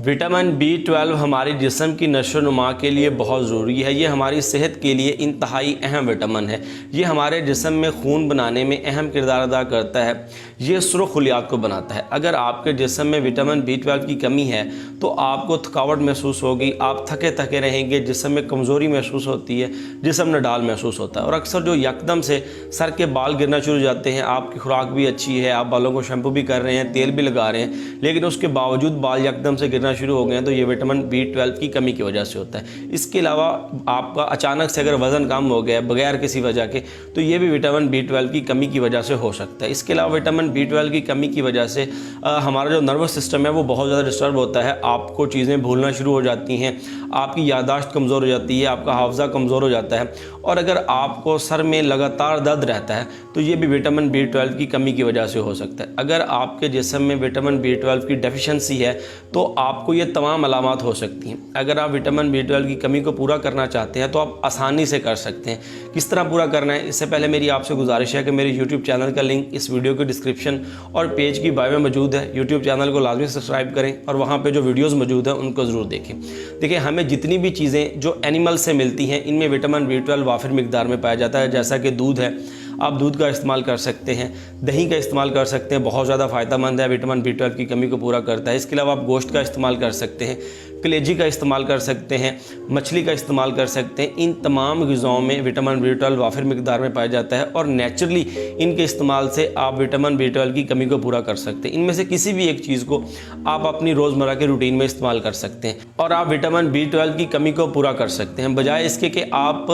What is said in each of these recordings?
Vitamin B 12 हमारे जिस्म की नशोनुमा के लिए बहुत ज़रूरी है। ये हमारी सेहत के लिए इंतहाई अहम विटामिन है। ये हमारे जिस्म में खून बनाने में अहम किरदार अदा करता है। ये सुर्ख खुलियात को बनाता है। अगर आपके जिस्म में विटामिन बी 12 की कमी है तो आपको थकावट महसूस होगी, आप थके थके रहेंगे, जिस्म में कमज़ोरी महसूस होती है, जिस्म नडाल महसूस होता है। और अक्सर जो यकदम से सर के बाल गिरना शुरू हो जाते हैं, आपकी खुराक भी अच्छी है, आप बालों को शैम्पू भी कर रहे हैं, तेल भी लगा रहे हैं, लेकिन उसके बावजूद बाल यकदम से गिरना शुरू हो गए हैं, तो ये विटामिन बी 12 की कमी की वजह से होता है। इसके अलावा आपका अचानक से अगर वज़न कम हो गया बगैर किसी वजह के, तो ये भी विटामिन बी 12 की कमी की वजह से हो सकता है। इसके अलावा विटामिन बी 12 की कमी की वजह से हमारा जो नर्वस सिस्टम है वो बहुत ज़्यादा डिस्टर्ब होता है। आपको चीज़ें भूलना शुरू हो जाती हैं, आपकी याददाश्त कमज़ोर हो जाती है, आपका हाफ़ज़ा कमज़ोर हो जाता है। और अगर आपको सर में लगातार दर्द रहता है तो ये भी विटामिन बी 12 की कमी की वजह से हो सकता है। अगर आपके जिस्म में विटामिन बी 12 की डेफिशिएंसी है तो आपको ये तमाम अलामात हो सकती हैं। अगर आप विटामिन बी 12 की कमी को पूरा करना चाहते हैं तो आप आसानी से कर सकते हैं। किस तरह पूरा करना है, इससे पहले मेरी आपसे गुजारिश है कि मेरे यूट्यूब चैनल का लिंक इस वीडियो के डिस्क्रिप्शन और पेज की बायो में मौजूद है। यूट्यूब चैनल को लाजमी सब्सक्राइब करें और वहाँ पर जो वीडियोज़ मौजूद हैं उनको ज़रूर देखें। देखिए, हमें जितनी भी चीज़ें जो एनिमल से मिलती हैं इनमें विटामिन बी 12 वाफिर मिकदार में पाया जाता है। जैसा कि दूध है, आप दूध का इस्तेमाल कर सकते हैं, दही का इस्तेमाल कर सकते हैं, बहुत ज़्यादा फ़ायदेमंद है, विटामिन बी 12 की कमी को पूरा करता है। इसके अलावा आप गोश्त का इस्तेमाल कर सकते हैं, कलेजी का इस्तेमाल कर सकते हैं, मछली का इस्तेमाल कर सकते हैं। इन तमाम ग़िज़ाओं में विटामिन बी 12 वाफिर मिकदार में पाया जाता है और नेचुरली इनके इस्तेमाल से आप विटामिन बी 12 की कमी को पूरा कर सकते हैं। इनमें से किसी भी एक चीज़ को आप अपनी रोज़मर्रा के रूटीन में इस्तेमाल कर सकते हैं और आप विटामिन बी 12 की कमी को पूरा कर सकते हैं। बजाय इसके कि आप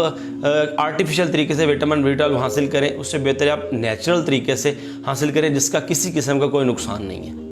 आर्टिफिशियल तरीके से विटामिन बी 12 हासिल करें, उससे बेहतर आप नेचुरल तरीके से हासिल करें जिसका किसी किस्म का कोई नुकसान नहीं है।